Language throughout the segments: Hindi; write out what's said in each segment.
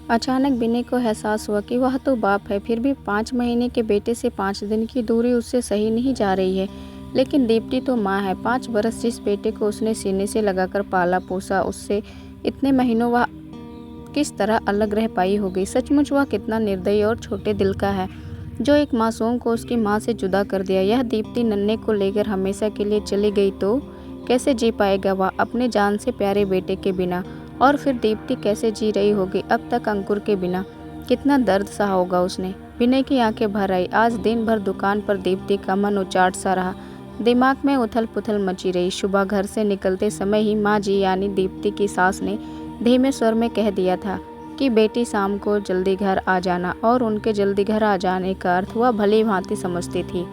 अचानक विनय को एहसास हुआ कि वह तो बाप है, फिर भी 5 महीने के बेटे से 5 दिन की दूरी उससे सही नहीं जा रही है। लेकिन दीप्ति तो माँ है। 5 बरस जिस बेटे को उसने सीने से लगाकर पाला पोसा, उससे इतने महीनों वह किस तरह अलग रह पाई होगी। सचमुच वह कितना निर्दयी और छोटे दिल का है, जो एक मासूम को उसकी माँ से जुदा कर दिया। यह दीप्ति नन्हे को लेकर हमेशा के लिए चली गई तो कैसे जी पाएगा वह अपने जान से प्यारे बेटे के बिना। और फिर दीप्ति कैसे जी रही होगी अब तक अंकुर के बिना। कितना दर्द सहा होगा उसने। विनय की आंखें भर आई। आज दिन भर दुकान पर दीप्ति का मन उचाट सा रहा। दिमाग में उथल पुथल मची रही। सुबह घर से निकलते समय ही माँ जी यानी दीप्ति की सास ने धीमे स्वर में कह दिया था कि बेटी शाम को जल्दी घर आ जाना। और उनके जल्दी घर आ जाने का अर्थ वह भली भांति समझती थी,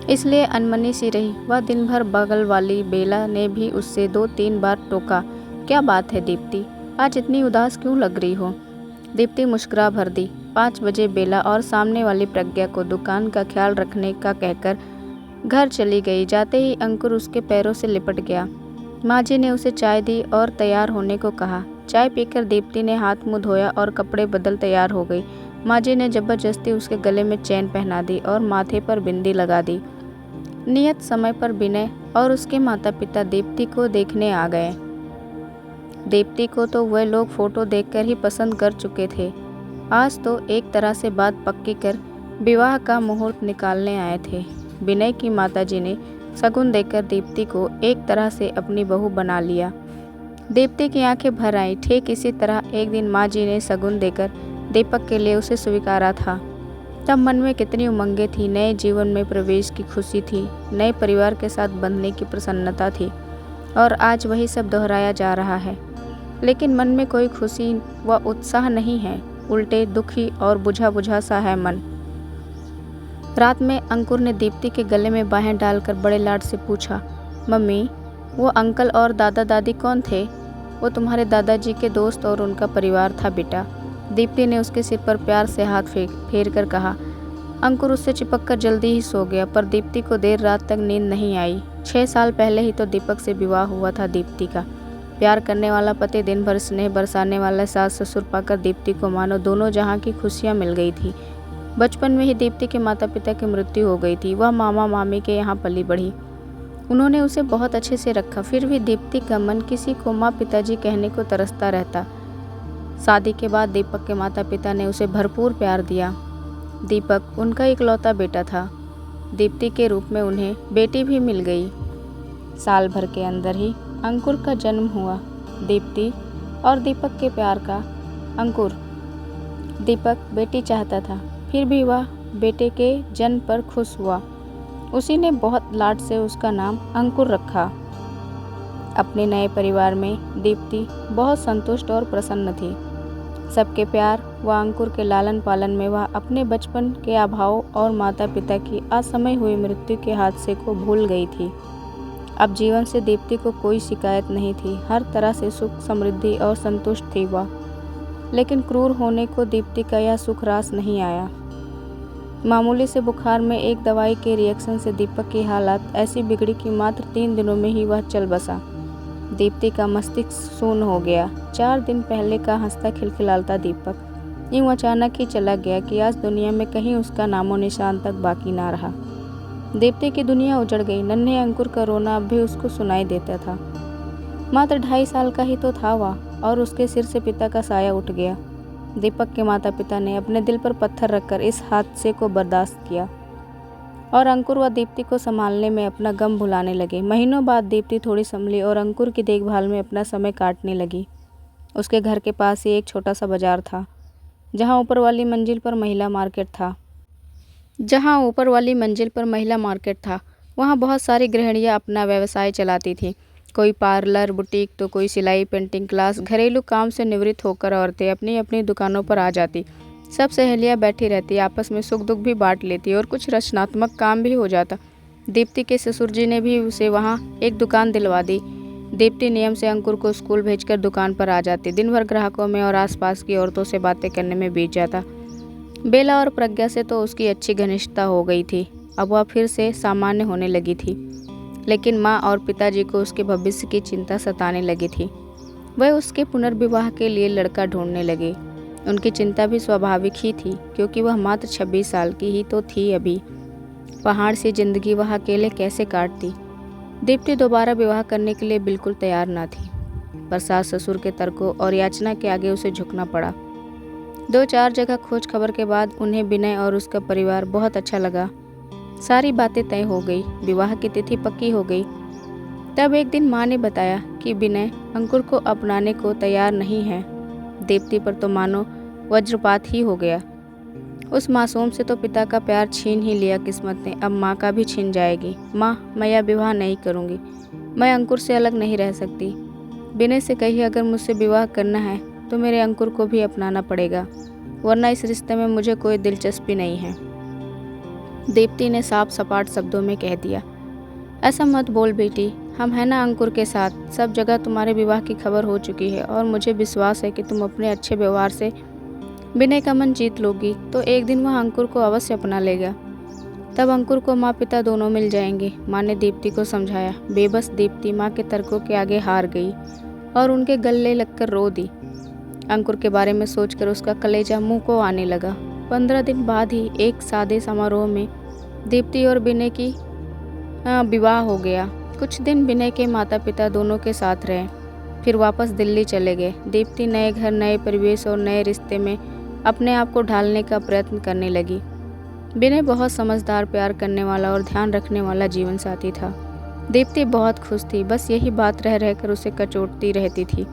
इसलिए अनमनी सी रही। वह दिन भर बगल वाली बेला ने भी उससे 2-3 बार टोका, क्या बात है दीप्ति, आज इतनी उदास क्यों लग रही हो। दीप्ति मुस्कुरा भर दी। 5 बजे बेला और सामने वाली प्रज्ञा को दुकान का ख्याल रखने का कहकर घर चली गई। जाते ही अंकुर उसके पैरों से लिपट गया। माँ जी ने उसे चाय दी और तैयार होने को कहा। चाय पीकर दीप्ति ने हाथ मुँह धोया और कपड़े बदल तैयार हो गई। माँ जी ने जबरदस्ती उसके गले में चैन पहना दी और माथे पर बिंदी लगा दी। नियत समय पर विनय और उसके माता पिता दीप्ति को देखने आ गए। दीप्ति को तो वह लोग फोटो देखकर ही पसंद कर चुके थे। आज तो एक तरह से बात पक्की कर विवाह का मुहूर्त निकालने आए थे। विनय की माताजी ने शगुन देकर दीप्ति को एक तरह से अपनी बहू बना लिया। दीप्ति की आंखें भर आई। ठीक इसी तरह एक दिन माँ जी ने शगुन देकर दीपक के लिए उसे स्वीकारा था। तब मन में कितनी उमंगें थी। नए जीवन में प्रवेश की खुशी थी, नए परिवार के साथ बंधने की प्रसन्नता थी। और आज वही सब दोहराया जा रहा है, लेकिन मन में कोई खुशी व उत्साह नहीं है। उल्टे दुखी और बुझा बुझा सा है मन। रात में अंकुर ने दीप्ति के गले में बाहें डालकर बड़े लाड से पूछा, मम्मी वो अंकल और दादा दादी कौन थे। वो तुम्हारे दादाजी के दोस्त और उनका परिवार था बेटा। दीप्ति ने उसके सिर पर प्यार से हाथ फेर कर कहा। अंकुर उससे चिपक कर जल्दी ही सो गया, पर दीप्ति को देर रात तक नींद नहीं आई। 6 साल पहले ही तो दीपक से विवाह हुआ था दीप्ति का। प्यार करने वाला पति, दिन भर स्नेह बरसाने वाला सास ससुर पाकर दीप्ति को मानो दोनों जहां की खुशियां मिल गई थी। बचपन में ही दीप्ति के माता पिता की मृत्यु हो गई थी। वह मामा मामी के यहाँ पली बढ़ी। उन्होंने उसे बहुत अच्छे से रखा। फिर भी दीप्ति का मन किसी को माँ पिताजी कहने को तरसता रहता। शादी के बाद दीपक के माता पिता ने उसे भरपूर प्यार दिया। दीपक उनका इकलौता बेटा था। दीप्ति के रूप में उन्हें बेटी भी मिल गई। साल भर के अंदर ही अंकुर का जन्म हुआ। दीप्ति और दीपक के प्यार का अंकुर। दीपक बेटी चाहता था, फिर भी वह बेटे के जन्म पर खुश हुआ। उसी ने बहुत लाड से उसका नाम अंकुर रखा। अपने नए परिवार में दीप्ति बहुत संतुष्ट और प्रसन्न थी। सबके प्यार व अंकुर के लालन पालन में वह अपने बचपन के अभाव और माता पिता की असमय हुई मृत्यु के हादसे को भूल गई थी। अब जीवन से दीप्ति को कोई शिकायत नहीं थी। हर तरह से सुख समृद्धि और संतुष्ट थी वह। लेकिन क्रूर होने को दीप्ति का यह सुख रास नहीं आया। मामूली से बुखार में एक दवाई के रिएक्शन से दीपक की हालत ऐसी बिगड़ी कि मात्र 3 दिनों में ही वह चल बसा। दीप्ति का मस्तिष्क शून्य हो गया। 4 दिन पहले का हंसता खिलखिलाता दीपक यूं अचानक ही चला गया कि आज दुनिया में कहीं उसका नामो निशान तक बाकी ना रहा। दीप्ति की दुनिया उजड़ गई। नन्हे अंकुर का रोना अब भी उसको सुनाई देता था। मात्र 2.5 साल का ही तो था वह, और उसके सिर से पिता का साया उठ गया। दीपक के माता पिता ने अपने दिल पर पत्थर रखकर इस हादसे को बर्दाश्त किया और अंकुर व दीप्ति को संभालने में अपना गम भुलाने लगे। महीनों बाद दीप्ति थोड़ी संभली और अंकुर की देखभाल में अपना समय काटने लगी। उसके घर के पास ही एक छोटा सा बाजार था, जहां ऊपर वाली मंजिल पर महिला मार्केट था। वहां बहुत सारी गृहिणियां अपना व्यवसाय चलाती थीं। कोई पार्लर, बुटीक तो कोई सिलाई, पेंटिंग क्लास। घरेलू काम से निवृत्त होकर औरतें अपनी अपनी दुकानों पर आ जाती। सब सहेलियां बैठी रहती, आपस में सुख दुख भी बांट लेती और कुछ रचनात्मक काम भी हो जाता। दीप्ति के ससुर जी ने भी उसे वहां एक दुकान दिलवा दी। दीप्ति नियम से अंकुर को स्कूल भेजकर दुकान पर आ जाती। दिन भर ग्राहकों में और आसपास की औरतों से बातें करने में बीत जाता। बेला और प्रज्ञा से तो उसकी अच्छी घनिष्ठता हो गई थी। अब वह फिर से सामान्य होने लगी थी, लेकिन माँ और पिताजी को उसके भविष्य की चिंता सताने लगी थी। वह उसके पुनर्विवाह के लिए लड़का ढूंढने लगे। उनकी चिंता भी स्वाभाविक ही थी, क्योंकि वह मात्र 26 साल की ही तो थी अभी। पहाड़ सी जिंदगी वह अकेले कैसे काटती। दीप्ति दोबारा विवाह करने के लिए बिल्कुल तैयार ना थी, पर सास ससुर के तर्कों और याचना के आगे उसे झुकना पड़ा। 2-4 जगह खोज खबर के बाद उन्हें विनय और उसका परिवार बहुत अच्छा लगा। सारी बातें तय हो गई, विवाह की तिथि पक्की हो गई। तब एक दिन माँ ने बताया कि विनय अंकुर को अपनाने को तैयार नहीं है। दीप्ति पर तो मानो वज्रपात ही हो गया। उस मासूम से तो पिता का प्यार छीन ही लिया किस्मत ने, अब माँ का भी छीन जाएगी। माँ, मैं यह विवाह नहीं करूँगी। मैं अंकुर से अलग नहीं रह सकती। विनय से कहिए अगर मुझसे विवाह करना है तो मेरे अंकुर को भी अपनाना पड़ेगा, वरना इस रिश्ते में मुझे कोई दिलचस्पी नहीं है। दीप्ति ने साफ सपाट शब्दों में कह दिया। ऐसा मत बोल बेटी, हम हैं ना अंकुर के साथ। सब जगह तुम्हारे विवाह की खबर हो चुकी है और मुझे विश्वास है कि तुम अपने अच्छे व्यवहार से विनय का मन जीत लोगी तो एक दिन वह अंकुर को अवश्य अपना लेगा। तब अंकुर को माँ पिता दोनों मिल जाएंगे, माँ ने दीप्ति को समझाया। बेबस दीप्ति माँ के तर्कों के आगे हार गई और उनके गले लगकर रो दी। अंकुर के बारे में सोचकर उसका कलेजा मुंह को आने लगा। 15 दिन बाद ही एक सादे समारोह में दीप्ति और विनय की विवाह हो गया। कुछ दिन विनय के माता पिता दोनों के साथ रहे, फिर वापस दिल्ली चले गए। दीप्ति नए घर, नए परिवेश और नए रिश्ते में अपने आप को ढालने का प्रयत्न करने लगी। विनय बहुत समझदार, प्यार करने वाला और ध्यान रखने वाला जीवन साथी था। दीप्ति बहुत खुश थी, बस यही बात रह रहकर उसे कचोटती रहती थी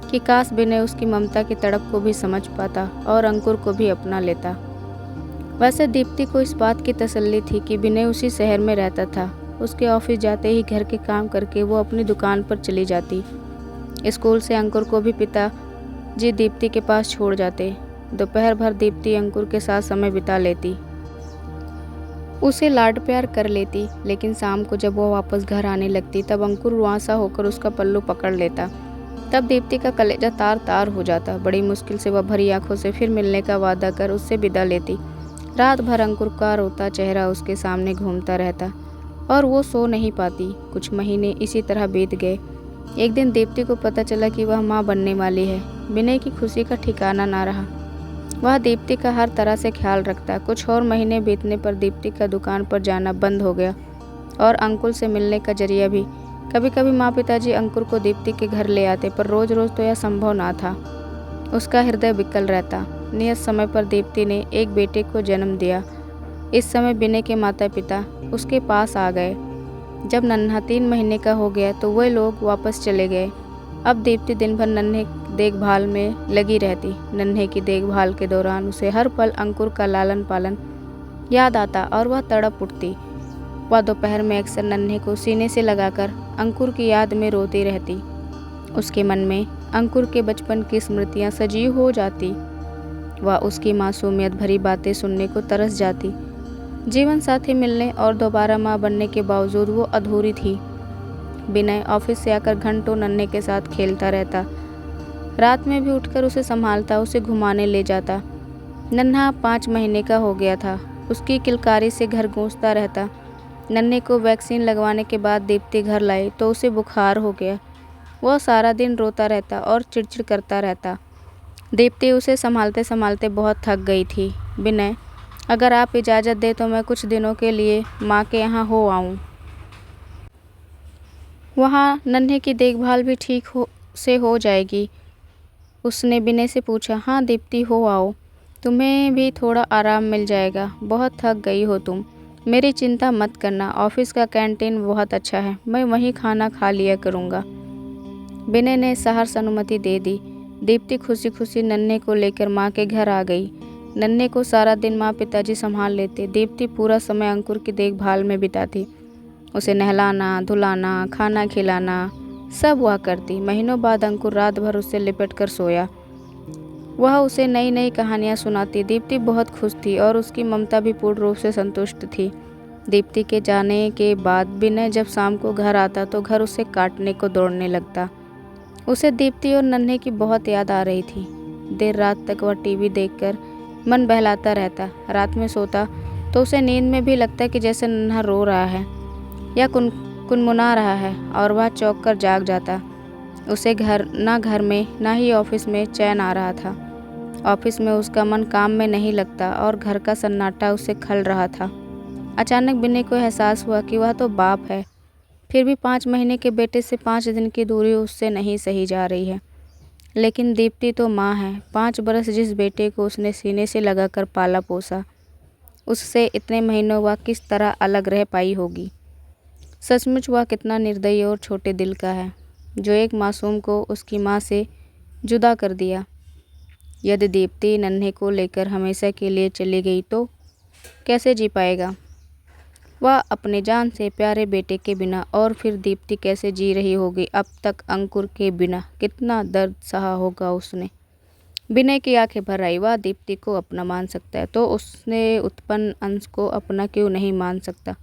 कि काश विनय उसकी ममता की तड़प को भी समझ पाता और अंकुर को भी अपना लेता। वैसे दीप्ति को इस बात की तसल्ली थी कि विनय उसी शहर में रहता था। उसके ऑफिस जाते ही घर के काम करके वो अपनी दुकान पर चली जाती। स्कूल से अंकुर को भी पिताजी दीप्ति के पास छोड़ जाते। दोपहर भर दीप्ति अंकुर के साथ समय बिता लेती, उसे लाड प्यार कर लेती, लेकिन शाम को जब वो वापस घर आने लगती तब अंकुर रुआंसा होकर उसका पल्लू पकड़ लेता। तब दीप्ति का कलेजा तार तार हो जाता। बड़ी मुश्किल से वह भरी आंखों से फिर मिलने का वादा कर उससे विदा लेती। रात भर अंकुर का रोता चेहरा उसके सामने घूमता रहता और वो सो नहीं पाती। कुछ महीने इसी तरह बीत गए। एक दिन दीप्ति को पता चला कि वह माँ बनने वाली है। विनय की खुशी का ठिकाना ना रहा। वह दीप्ति का हर तरह से ख्याल रखता। कुछ और महीने बीतने पर दीप्ति का दुकान पर जाना बंद हो गया और अंकुर से मिलने का जरिया भी। कभी कभी माँ पिताजी अंकुर को दीप्ति के घर ले आते, पर रोज रोज तो यह संभव ना था। उसका हृदय विकल रहता। नियत समय पर दीप्ति ने एक बेटे को जन्म दिया। इस समय विनय के माता पिता उसके पास आ गए। जब नन्हा 3 महीने का हो गया तो वे लोग वापस चले गए। अब दीप्ति दिन भर नन्हे देखभाल में लगी रहती। नन्हे की देखभाल के दौरान उसे हर पल अंकुर का लालन पालन याद आता और वह तड़प उठती। वह दोपहर में अक्सर नन्हे को सीने से लगाकर अंकुर की याद में रोती रहती। उसके मन में अंकुर के बचपन की स्मृतियां सजीव हो जाती। वह उसकी मासूमियत भरी बातें सुनने को तरस जाती। जीवन साथी मिलने और दोबारा माँ बनने के बावजूद वो अधूरी थी। विनय ऑफिस से आकर घंटों नन्हे के साथ खेलता रहता। रात में भी उठकर उसे संभालता, उसे घुमाने ले जाता। नन्हा 5 महीने का हो गया था। उसकी किलकारी से घर गूंजता रहता। नन्हे को वैक्सीन लगवाने के बाद दीप्ति घर लाई तो उसे बुखार हो गया। वह सारा दिन रोता रहता और चिड़चिड़ करता रहता। दीप्ति उसे संभालते संभालते बहुत थक गई थी। विनय, अगर आप इजाज़त दें तो मैं कुछ दिनों के लिए माँ के यहाँ हो आऊँ। वहाँ नन्हे की देखभाल भी ठीक से हो जाएगी। उसने विनय से पूछा। हाँ दीप्ति, हो आओ, तुम्हें भी थोड़ा आराम मिल जाएगा। बहुत थक गई हो तुम। मेरी चिंता मत करना, ऑफिस का कैंटीन बहुत अच्छा है, मैं वहीं खाना खा लिया करूँगा। विनय ने सहर्ष अनुमति दे दी। दीप्ति खुशी खुशी नन्हे को लेकर माँ के घर आ गई। नन्हे को सारा दिन माँ पिताजी संभाल लेते। दीप्ति पूरा समय अंकुर की देखभाल में बिताती। उसे नहलाना, धुलाना, खाना खिलाना सब वह करती। महीनों बाद अंकुर रात भर उससे लिपट कर सोया। वह उसे नई नई कहानियाँ सुनाती। दीप्ति बहुत खुश थी और उसकी ममता भी पूर्ण रूप से संतुष्ट थी। दीप्ति के जाने के बाद विनय जब शाम को घर आता तो घर उसे काटने को दौड़ने लगता। उसे दीप्ति और नन्हे की बहुत याद आ रही थी। देर रात तक वह टीवी देखकर मन बहलाता रहता। रात में सोता तो उसे नींद में भी लगता कि जैसे नन्हा रो रहा है या कुनमुना रहा है और वह चौंक कर जाग जाता। उसे घर में ना ही ऑफिस में चैन आ रहा था। ऑफिस में उसका मन काम में नहीं लगता और घर का सन्नाटा उसे खल रहा था। अचानक विनय को एहसास हुआ कि वह तो बाप है, फिर भी 5 महीने के बेटे से 5 दिन की दूरी उससे नहीं सही जा रही है। लेकिन दीप्ति तो माँ है। 5 बरस जिस बेटे को उसने सीने से लगाकर पाला पोसा, उससे इतने महीनों वह किस तरह अलग रह पाई होगी। सचमुच वह कितना निर्दयी और छोटे दिल का है, जो एक मासूम को उसकी माँ से जुदा कर दिया। यदि दीप्ति नन्हे को लेकर हमेशा के लिए चली गई तो कैसे जी पाएगा वह अपने जान से प्यारे बेटे के बिना, और फिर दीप्ति कैसे जी रही होगी अब तक अंकुर के बिना। कितना दर्द सहा होगा उसने। विनय की आंखें भर आई। वह दीप्ति को अपना मान सकता है तो उसने उत्पन्न अंश को अपना क्यों नहीं मान सकता।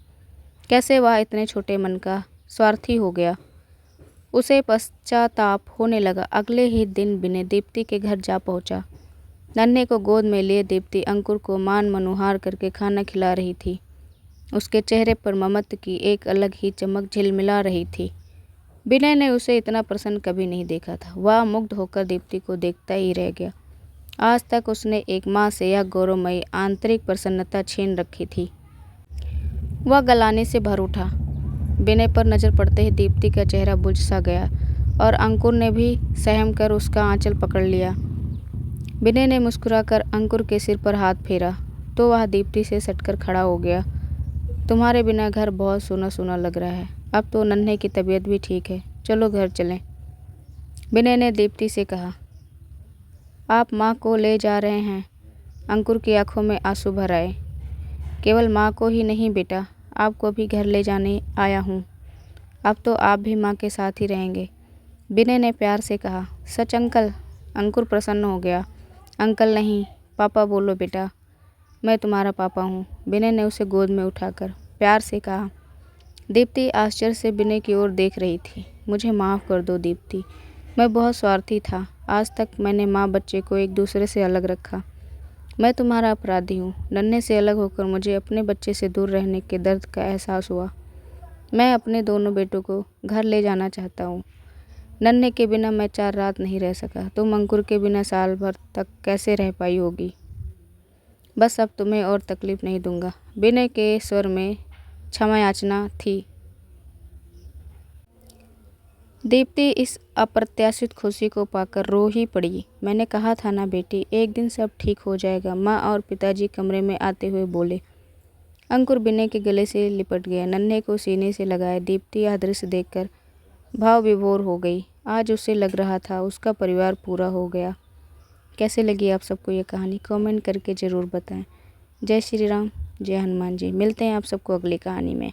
कैसे वह इतने छोटे मन का स्वार्थी हो गया। उसे पश्चाताप होने लगा। अगले ही दिन विनय दीप्ति के घर जा पहुंचा। नन्हे को गोद में लिए दीप्ति अंकुर को मान मनुहार करके खाना खिला रही थी। उसके चेहरे पर ममत्व की एक अलग ही चमक झिलमिला रही थी। विनय ने उसे इतना प्रसन्न कभी नहीं देखा था। वह मुग्ध होकर दीप्ति को देखता ही रह गया। आज तक उसने एक माँ से यह गौरवमयी आंतरिक प्रसन्नता छीन रखी थी। वह गलाने से भर उठा। विनय पर नजर पड़ते ही दीप्ति का चेहरा बुझ सा गया और अंकुर ने भी सहम कर उसका आंचल पकड़ लिया। विनय ने मुस्कुराकर अंकुर के सिर पर हाथ फेरा तो वह दीप्ति से सटकर खड़ा हो गया। तुम्हारे बिना घर बहुत सूना सूना लग रहा है। अब तो नन्हे की तबीयत भी ठीक है, चलो घर चलें। विनय ने दीप्ति से कहा। आप माँ को ले जा रहे हैं? अंकुर की आंखों में आंसू भर आए। केवल माँ को ही नहीं बेटा, आपको भी घर ले जाने आया हूँ। अब तो आप भी माँ के साथ ही रहेंगे, विनय ने प्यार से कहा। सच अंकल? अंकुर प्रसन्न हो गया। अंकल नहीं, पापा बोलो बेटा, मैं तुम्हारा पापा हूँ, विनय ने उसे गोद में उठाकर प्यार से कहा। दीप्ति आश्चर्य से विनय की ओर देख रही थी। मुझे माफ़ कर दो दीप्ति, मैं बहुत स्वार्थी था। आज तक मैंने माँ बच्चे को एक दूसरे से अलग रखा। मैं तुम्हारा अपराधी हूँ। नन्हे से अलग होकर मुझे अपने बच्चे से दूर रहने के दर्द का एहसास हुआ। मैं अपने दोनों बेटों को घर ले जाना चाहता हूँ। नन्हे के बिना मैं 4 रात नहीं रह सका। तुम अंकुर के बिना साल भर तक कैसे रह पाई होगी। बस अब तुम्हें और तकलीफ नहीं दूंगा। विनय के स्वर में क्षमा याचना थी। दीप्ति इस अप्रत्याशित खुशी को पाकर रो ही पड़ी। मैंने कहा था ना बेटी, एक दिन सब ठीक हो जाएगा, माँ और पिताजी कमरे में आते हुए बोले। अंकुर विनय के गले से लिपट गया, नन्हे को सीने से लगाया। दीप्ति यह दृश्य देखकर भाव विभोर हो गई। आज उसे लग रहा था उसका परिवार पूरा हो गया। कैसे लगी आप सबको ये कहानी, कमेंट करके ज़रूर बताएं। जय श्री राम, जय हनुमान जी। मिलते हैं आप सबको अगली कहानी में।